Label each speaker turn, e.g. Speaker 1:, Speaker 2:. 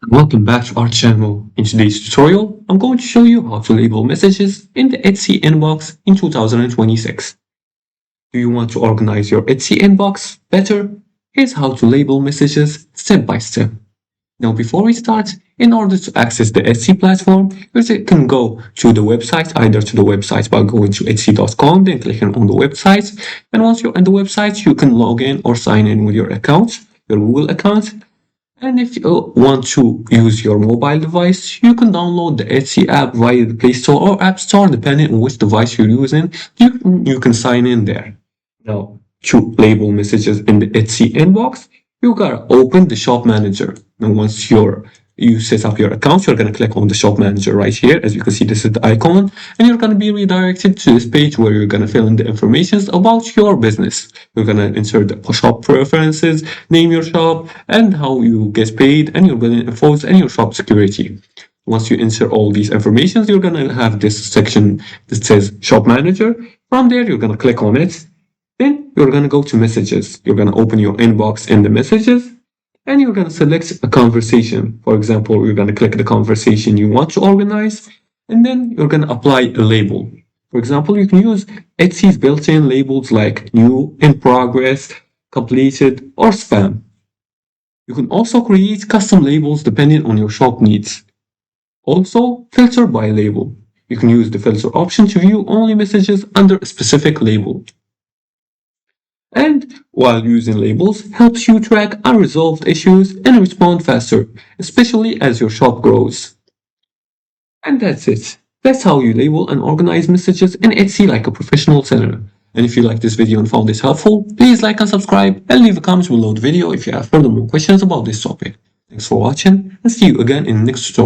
Speaker 1: Welcome back to our channel. In today's tutorial, I'm going to show you how to label messages in the Etsy inbox in 2026. Do you want to organize your Etsy inbox better? Here's how to label messages step by step. Now, before we start, in order to access the Etsy platform, you can go to the website, either to the website by going to etsy.com, then clicking on the website. And once you're on the website, you can log in or sign in with your account, your Google account. And if you want to use your mobile device, you can download the Etsy app via the Play Store or App Store, depending on which device you're using. You can sign in there. Now, to label messages in the Etsy inbox, you gotta open the Shop Manager. Now, once you set up your account, you're gonna click on the Shop Manager right here. As you can see, this is the icon, and you're gonna be redirected to this page where you're gonna fill in the information about your business. You're gonna insert the shop preferences, name your shop, and how you get paid, and your billing infos, and your shop security. Once you insert all these informations, you're gonna have this section that says Shop Manager. From there, you're gonna click on it. Then you're gonna go to Messages. You're gonna open your inbox in the Messages, and you're going to select a conversation. For example, you're going to click the conversation you want to organize, and then you're going to apply a label. For example, you can use Etsy's built-in labels like new, in progress, completed, or spam. You can also create custom labels depending on your shop needs. Also, filter by label. You can use the filter option to view only messages under a specific label. And while using labels helps you track unresolved issues and respond faster, especially as your shop grows. And that's it. That's how you label and organize messages in Etsy like a professional seller. And if you like this video and found this helpful, please like and subscribe and leave a comment below the video if you have further more questions about this topic. Thanks for watching and see you again in the next tutorial.